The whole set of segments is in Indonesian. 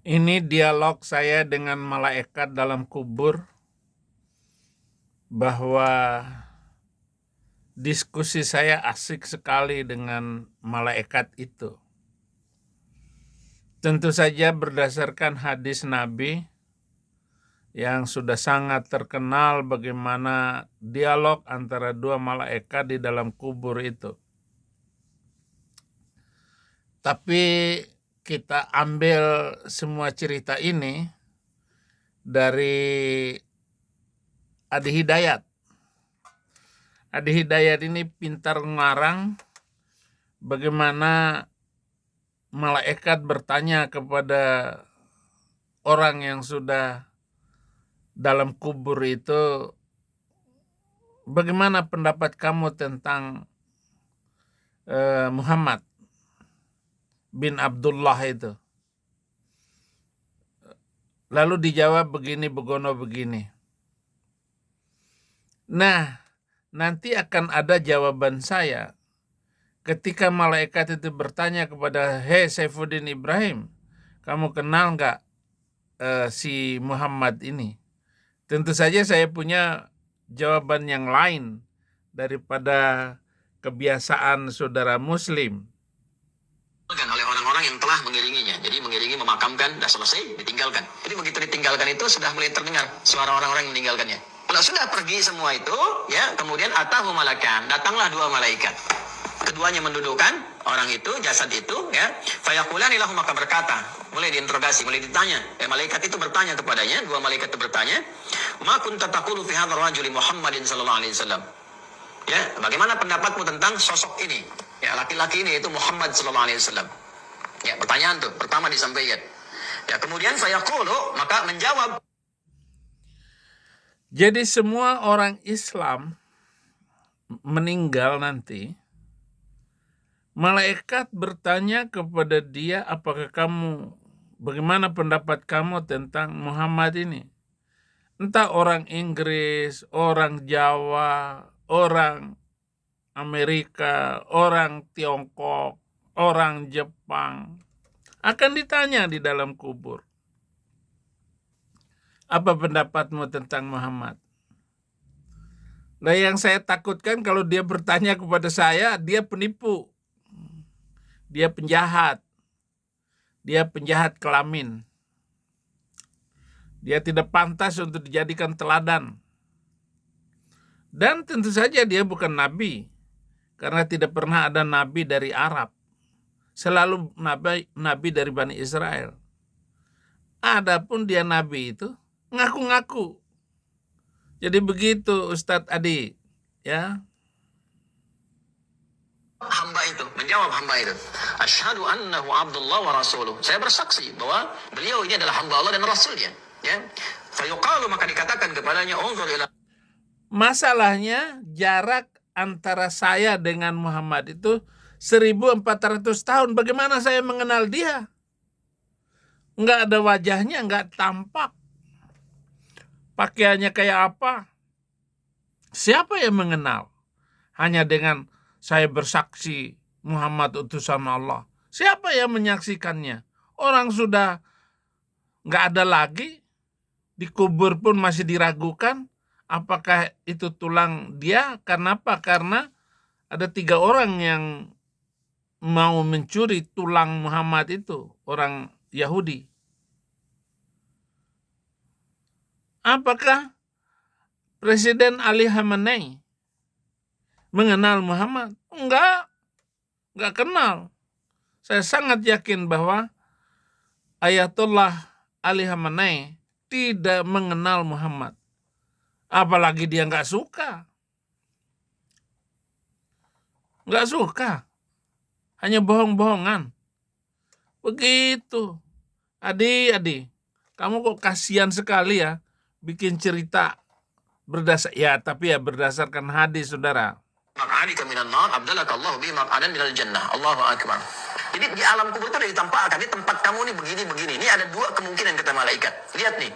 Ini dialog saya dengan malaikat dalam kubur, bahwa diskusi saya asik sekali dengan malaikat itu. Tentu saja berdasarkan hadis Nabi yang sudah sangat terkenal bagaimana dialog antara dua malaikat di dalam kubur itu. Tapi kita ambil semua cerita ini dari Adi Hidayat. Adi Hidayat ini pintar ngarang bagaimana malaikat bertanya kepada orang yang sudah dalam kubur itu, bagaimana pendapat kamu tentang Muhammad bin Abdullah itu? Lalu dijawab begini, begono begini. Nah, nanti akan ada jawaban saya ketika malaikat itu bertanya kepada, "Hei Saifuddin Ibrahim, kamu kenal nggak si Muhammad ini?" Tentu saja saya punya jawaban yang lain daripada kebiasaan saudara Muslim. Oleh orang-orang yang telah mengiringinya. Jadi mengiringi, memakamkan, sudah selesai, ditinggalkan. Jadi begitu ditinggalkan itu sudah mulai terdengar suara orang-orang yang meninggalkannya. Kalau sudah pergi semua itu, ya, kemudian atahu malakan, datanglah dua malaikat. Keduanya mendudukkan orang itu, jasad itu, ya. Fayaqulani lahu, maka berkata, mulai diinterogasi, mulai ditanya. Malaikat itu bertanya kepadanya, dua malaikat itu bertanya, "Ma kunta taqulu fi hadzal rajuli Muhammadin sallallahu alaihi wasallam?" Ya, bagaimana pendapatmu tentang sosok ini? Ya, laki-laki ini, itu Muhammad sallallahu alaihi wasallam. Ya, pertanyaan tuh pertama disampaikan. Ya, kemudian fayaqulu, maka menjawab. Jadi semua orang Islam meninggal nanti, malaikat bertanya kepada dia, bagaimana pendapat kamu tentang Muhammad ini? Entah orang Inggris, orang Jawa, orang Amerika, orang Tiongkok, orang Jepang, akan ditanya di dalam kubur. Apa pendapatmu tentang Muhammad? Nah, yang saya takutkan kalau dia bertanya kepada saya, dia penipu, dia penjahat kelamin. Dia tidak pantas untuk dijadikan teladan. Dan tentu saja dia bukan nabi, karena tidak pernah ada nabi dari Arab. Selalu nabi dari Bani Israel. Adapun dia nabi itu ngaku-ngaku. Jadi begitu Ustadz Adi, ya. Hamba itu, menjawab hamba itu, asyhadu annahu abdullah wa rasuluh. Saya bersaksi bahwa beliau ini adalah hamba Allah dan rasulnya. Ya. Fayuqalu, maka dikatakan kepadanya, unzur ila. Masalahnya jarak antara saya dengan Muhammad itu 1400 tahun. Bagaimana saya mengenal dia? Nggak ada wajahnya, nggak tampak. Pakaiannya kayak apa? Siapa yang mengenal? Hanya dengan saya bersaksi Muhammad utusan Allah. Siapa yang menyaksikannya? Orang sudah nggak ada lagi, dikubur pun masih diragukan. Apakah itu tulang dia? Karena apa? Karena ada 3 orang yang mau mencuri tulang Muhammad itu, orang Yahudi. Apakah Presiden Ali Khamenei mengenal Muhammad? Enggak kenal. Saya sangat yakin bahwa Ayatollah Ali Khamenei tidak mengenal Muhammad. Apalagi dia nggak suka. Nggak suka. Hanya bohong-bohongan. Begitu. Adi, kamu kok kasihan sekali ya bikin cerita berdasarkan hadis, saudara. Maq'adika minan nar, abdalaka Allah bi maq'adan minal jannah. Allahu akbar. Jadi di alam kubur itu ditampakkan, di tempat kamu ini begini. Ini ada 2 kemungkinan kata malaikat. Lihat nih.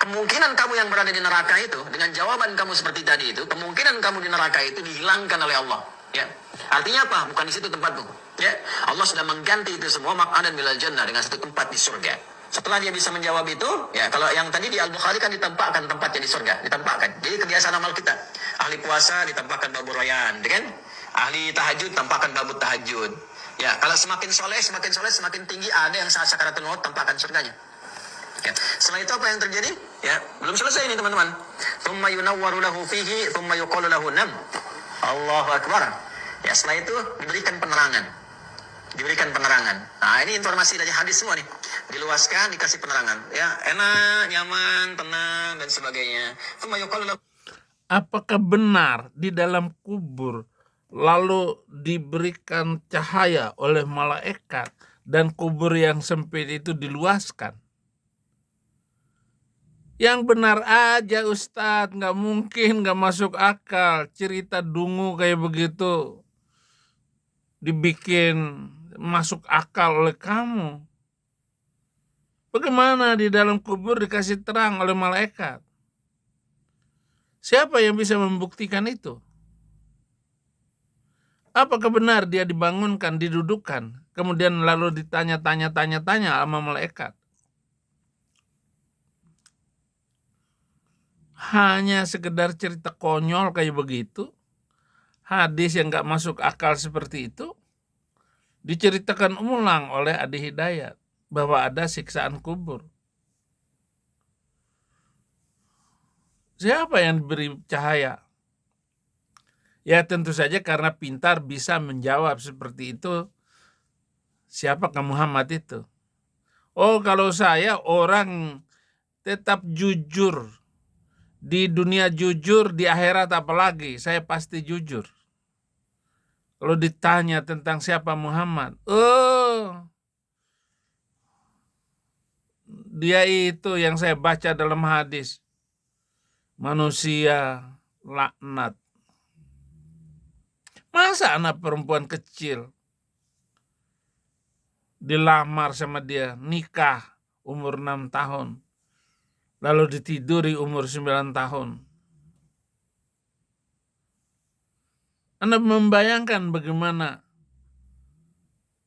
Kemungkinan kamu yang berada di neraka itu, dengan jawaban kamu seperti tadi itu, kemungkinan kamu di neraka itu dihilangkan oleh Allah. Ya. Artinya apa? Bukan di situ tempatmu. Ya. Allah sudah mengganti itu semua maq'adan minal jannah dengan satu tempat di surga. Setelah dia bisa menjawab itu, ya kalau yang tadi di Al-Bukhari kan ditempatkan tempatnya di surga, ditempatkan. Jadi kebiasaan amal kita. Ahli puasa ditempatkan babu royan, kan? Ahli tahajud tempatkan babu tahajud. Ya, kalau semakin soleh, semakin tinggi, ada yang saat sakaratul maut tempatkan surganya. Ya. Setelah itu apa yang terjadi? Ya, belum selesai ini teman-teman. Tsumma yunawwaru lahu fihi, tsumma yuqalu lahu nam. Allahu akbar. Ya, setelah itu diberikan penerangan. Nah, ini informasi dari hadis semua nih. Diluaskan, dikasih penerangan. Ya, enak, nyaman, tenang dan sebagainya. Apakah benar di dalam kubur lalu diberikan cahaya oleh malaikat dan kubur yang sempit itu diluaskan? Yang benar aja Ustadz, nggak mungkin, nggak masuk akal cerita dungu kayak begitu dibikin masuk akal oleh kamu. Bagaimana di dalam kubur dikasih terang oleh malaikat? Siapa yang bisa membuktikan itu? Apakah benar dia dibangunkan, didudukkan, kemudian lalu ditanya-tanya sama malaikat? Hanya sekedar cerita konyol kayak begitu, hadis yang gak masuk akal seperti itu, diceritakan ulang oleh Adi Hidayat bahwa ada siksaan kubur. Siapa yang diberi cahaya? Ya tentu saja karena pintar bisa menjawab seperti itu. Siapakah Muhammad itu? Oh, kalau saya orang tetap jujur. Di dunia jujur, di akhirat apalagi, saya pasti jujur. Kalau ditanya tentang siapa Muhammad, dia itu yang saya baca dalam hadis. Manusia laknat. Masa anak perempuan kecil dilamar sama dia, nikah umur 6 tahun, lalu ditiduri umur 9 tahun. Anda membayangkan bagaimana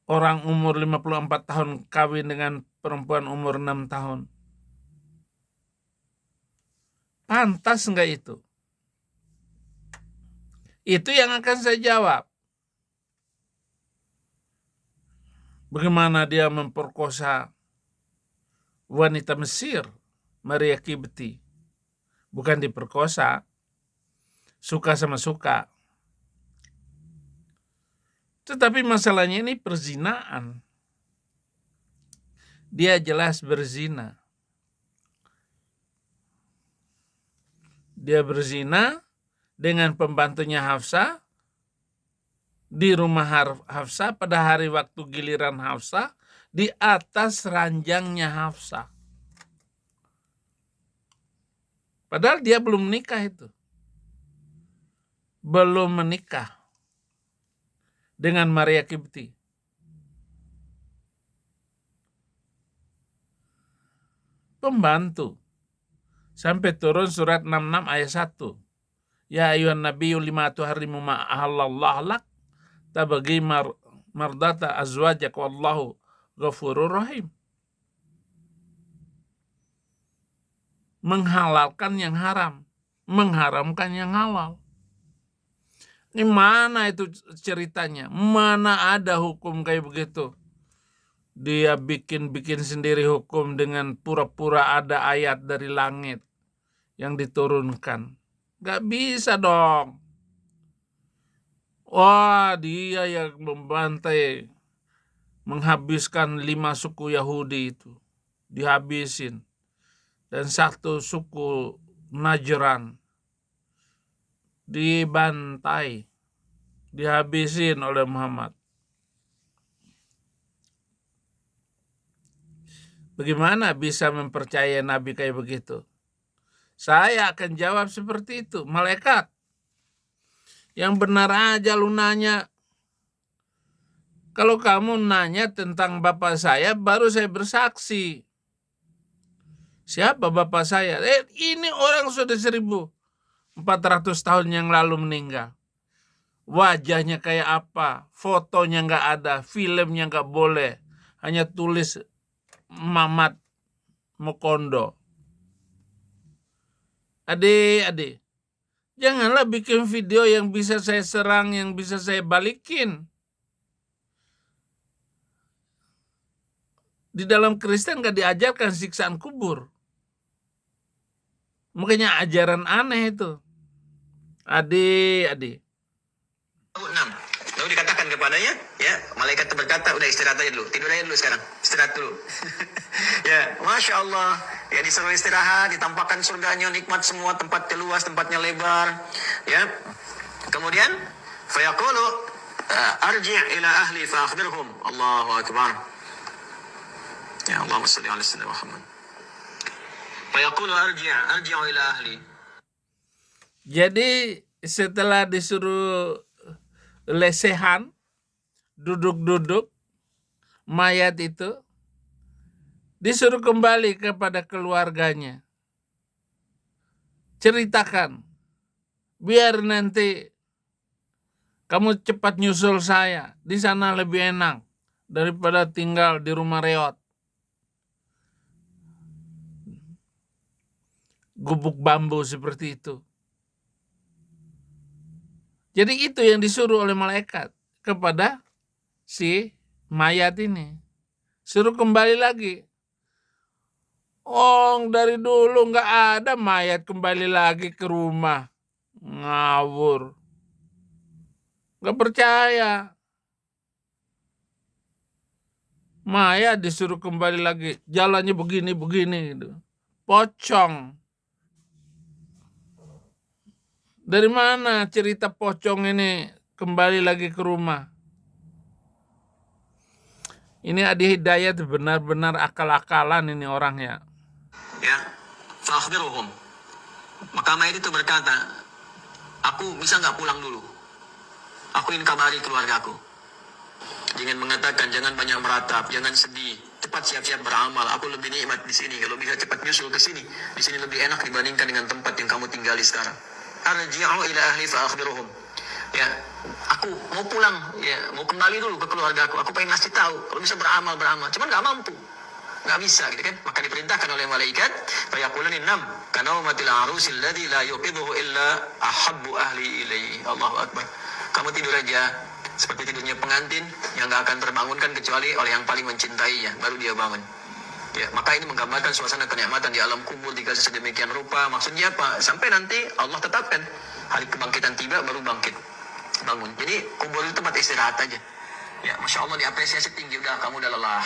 orang umur 54 tahun kawin dengan perempuan umur 6 tahun? Pantas enggak itu? Itu yang akan saya jawab. Bagaimana dia memperkosa wanita Mesir, Maria Kibti. Bukan diperkosa, suka sama suka. Tetapi masalahnya ini perzinaan. Dia jelas berzina. Dia berzina dengan pembantunya Hafsah di rumah Hafsah pada hari waktu giliran Hafsah di atas ranjangnya Hafsah. Padahal dia belum menikah itu. Belum menikah dengan Maria Kibti. Pembantu. Sampai turun surat 66 ayat 1. Ya ayuhan nabiyyu lima tuharrimu ma ahallallahu lak tabagi mardata azwajak wallahu ghafurur rahim. Menghalalkan yang haram, mengharamkan yang halal. Ini mana itu ceritanya? Mana ada hukum kayak begitu? Dia bikin sendiri hukum dengan pura-pura ada ayat dari langit yang diturunkan. Gak bisa dong. Wah, dia yang membantai, menghabiskan 5 suku Yahudi itu. Dihabisin. Dan 1 suku Najran dibantai, dihabisin oleh Muhammad. Bagaimana bisa mempercayai Nabi kayak begitu? Saya akan jawab seperti itu. Malaikat, yang benar aja lu nanya. Kalau kamu nanya tentang bapak saya, baru saya bersaksi. Siapa bapak saya? Ini orang sudah 1400 tahun yang lalu meninggal. Wajahnya kayak apa? Fotonya nggak ada, filmnya nggak boleh. Hanya tulis Mamat Mokondo. Adik-adik, janganlah bikin video yang bisa saya serang, yang bisa saya balikin. Di dalam Kristen gak diajarkan siksaan kubur. Makanya ajaran aneh itu. Adik-adik. 6. Lalu dikatakan kepadanya, ya, malaikat itu berkata, udah istirahat aja dulu, tidur aja dulu sekarang, istirahat dulu. Ya, Masya Allah, ya disuruh istirahat, ditampakkan surganya, nikmat semua, tempatnya luas, tempatnya lebar, ya. Kemudian, fayaqulu arji' ila ahli fa akhbirhum. Allahu akbar. Ya, Allahumma shalli ala sayyidina Muhammad. Fayaqulu arji'u ila ahli. Jadi setelah disuruh lesehan, duduk-duduk, mayat itu disuruh kembali kepada keluarganya. Ceritakan, biar nanti kamu cepat nyusul saya, di sana lebih enak daripada tinggal di rumah reot. Gubuk bambu seperti itu. Jadi itu yang disuruh oleh malaikat kepada si mayat ini. Suruh kembali lagi. Dari dulu nggak ada mayat kembali lagi ke rumah. Ngawur. Nggak percaya. Mayat disuruh kembali lagi. Jalannya begini-begini gitu. Pocong. Dari mana cerita pocong ini kembali lagi ke rumah? Ini Adi Hidayat benar-benar akal-akalan ini orangnya. Ya, fa'akhbiruhum. Maka mayat itu berkata, aku bisa nggak pulang dulu? Aku ingin kabari keluargaku. Jangan mengatakan, jangan banyak meratap, jangan sedih. Cepat siap-siap beramal. Aku lebih nikmat di sini. Kalau bisa cepat nyusul ke sini. Di sini lebih enak dibandingkan dengan tempat yang kamu tinggali sekarang. Arji'u ila ahli fa'akhbiruhum. Ya, aku mau pulang, ya, mau kembali dulu ke keluargaku. Aku pengen ngasih tahu, kalau bisa beramal. Cuman nggak mampu, nggak bisa, gitu kan? Maka diperintahkan oleh malaikat, fayaqulani nam kanaumatil arusil ladzi la yuqidhuhu illa ahabbu ahli ilaihi. Allahu akbar. Kamu tidur aja seperti tidurnya pengantin yang nggak akan terbangunkan kecuali oleh yang paling mencintainya, baru dia bangun. Ya, maka ini menggambarkan suasana kenikmatan di alam kubur dikasih sedemikian rupa. Maksudnya apa? Sampai nanti Allah tetapkan hari kebangkitan tiba baru bangun. Jadi kubur itu tempat istirahat aja. Ya, Masya Allah diapresiasi tinggi. Udah, kamu udah lelah.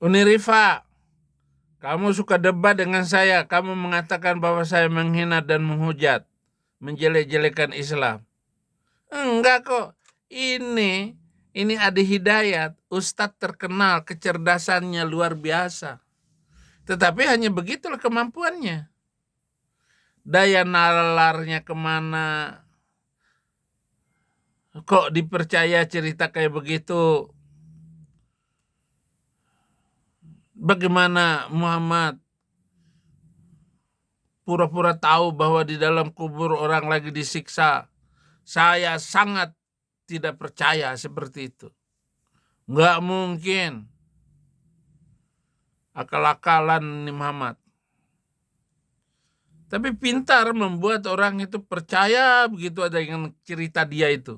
Uni Rifa, kamu suka debat dengan saya. Kamu mengatakan bahwa saya menghina dan menghujat, menjelek-jelekan Islam. Enggak kok. Ini Adi Hidayat, ustadz terkenal, kecerdasannya luar biasa. Tetapi hanya begitulah kemampuannya. Daya nalarnya kemana? Kok dipercaya cerita kayak begitu? Bagaimana Muhammad pura-pura tahu bahwa di dalam kubur orang lagi disiksa? Saya sangat tidak percaya seperti itu. Nggak mungkin. Akal-akalan nih Muhammad. Tapi pintar membuat orang itu percaya begitu ada yang cerita dia itu.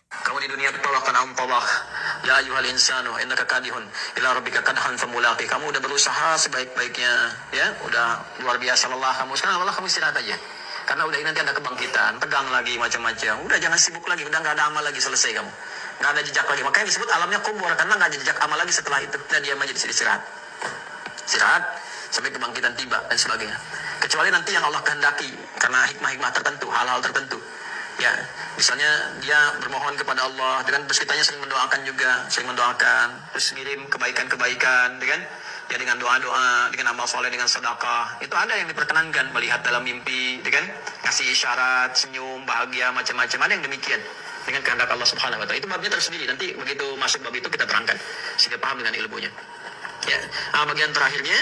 Kamu di dunia tolak tolak. Ya ayuhal insanu innaka kadihun ila rabbika kadhan famulaqi. Kamu udah berusaha sebaik-baiknya, ya, udah luar biasa lelah kamu. Sekarang lelah kamu istirahat aja. Karena udah nanti ada kebangkitan, tegang lagi macam-macam. Udah jangan sibuk lagi, udah nggak ada amal lagi, selesai kamu. Nggak ada jejak lagi. Makanya disebut alamnya kubur karena nggak ada jejak amal lagi setelah itu. Dan diam aja di sini istirahat. Istirahat sampai kebangkitan tiba dan sebagainya. Kecuali nanti yang Allah kehendaki karena hikmah-hikmah tertentu, hal-hal tertentu. Ya, misalnya dia bermohon kepada Allah, dengan terus kitanya sering mendoakan, terus ngirim kebaikan-kebaikan, dengan ya dengan doa-doa, dengan amal soleh, dengan sedekah. Itu ada yang diperkenankan, melihat dalam mimpi, dengan ngasih isyarat, senyum, bahagia, macam-macam. Ada yang demikian dengan kehendak Allah Subhanahu wa taala. Itu babnya tersendiri. Nanti begitu masuk bab itu kita terangkan sehingga paham dengan ilmunya. Ya, bagian terakhirnya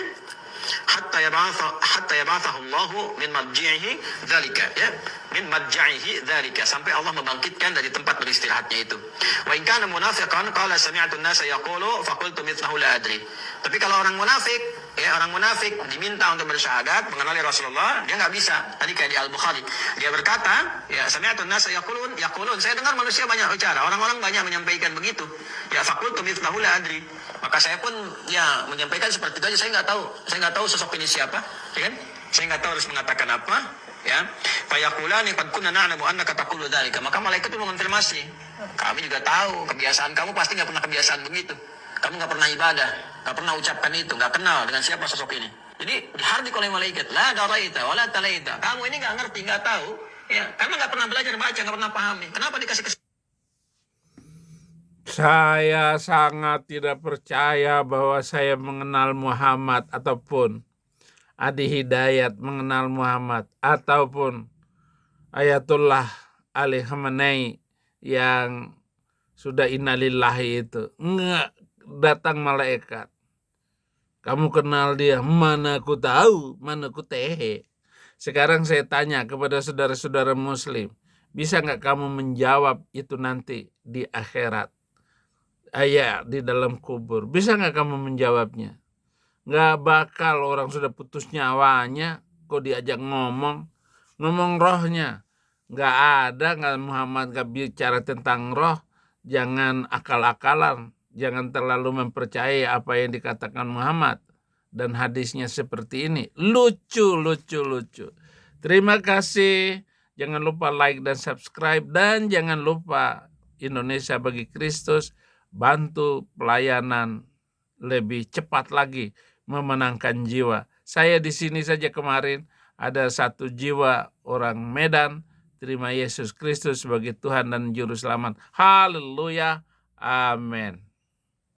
hatta yab'athahu Allahu min marji'ihi dzalika, ya. min madja'ihi dzalika, sampai Allah membangkitkan dari tempat beristirahatnya itu. Wa in kana munafiqan qala sami'tu an-nasa yaqulu faqultu mithlahu la adri. Tapi kalau orang munafik, ya orang munafik diminta untuk bersyahadat mengenali Rasulullah, dia nggak bisa. Tadi kayak di Al-Bukhari, dia berkata, ya sami'tu an-nasa yaqulun, saya dengar manusia banyak bicara, orang-orang banyak menyampaikan begitu. Ya faqultu mithlahu la adri. Maka saya pun ya menyampaikan seperti itu aja, saya nggak tahu sosok ini siapa, ya kan? Saya nggak tahu harus mengatakan apa, ya. Fayaqulani qad kunna na'lamu annaka taqulu dzalika. Maka malaikat itu mengonfirmasi, kami juga tahu kebiasaan kamu pasti nggak pernah kebiasaan begitu. Kamu nggak pernah ibadah, nggak pernah ucapkan itu, nggak kenal dengan siapa sosok ini. Jadi dihardik oleh malaikat, la daraita wala talaita. Kamu ini nggak ngerti, nggak tahu, ya, karena nggak pernah belajar baca, nggak pernah pahami. Kenapa dikasih Saya sangat tidak percaya bahwa saya mengenal Muhammad ataupun Adi Hidayat mengenal Muhammad ataupun Ayatullah Ali Khamenei yang sudah innalillahi itu. Enggak, datang malaikat. Kamu kenal dia? Mana aku tahu, mana aku tehe. Sekarang saya tanya kepada saudara-saudara muslim, bisa nggak kamu menjawab itu nanti di akhirat? Di dalam kubur. Bisa nggak kamu menjawabnya? Nggak bakal, orang sudah putus nyawanya, kok diajak ngomong rohnya. Nggak ada, nggak Muhammad nggak bicara tentang roh. Jangan akal-akalan, jangan terlalu mempercayai apa yang dikatakan Muhammad. Dan hadisnya seperti ini. Lucu. Terima kasih. Jangan lupa like dan subscribe. Dan jangan lupa Indonesia Bagi Kristus bantu pelayanan lebih cepat lagi memenangkan jiwa. Saya di sini saja kemarin ada 1 jiwa orang Medan terima Yesus Kristus sebagai Tuhan dan Juru Selamat. Haleluya. Amin.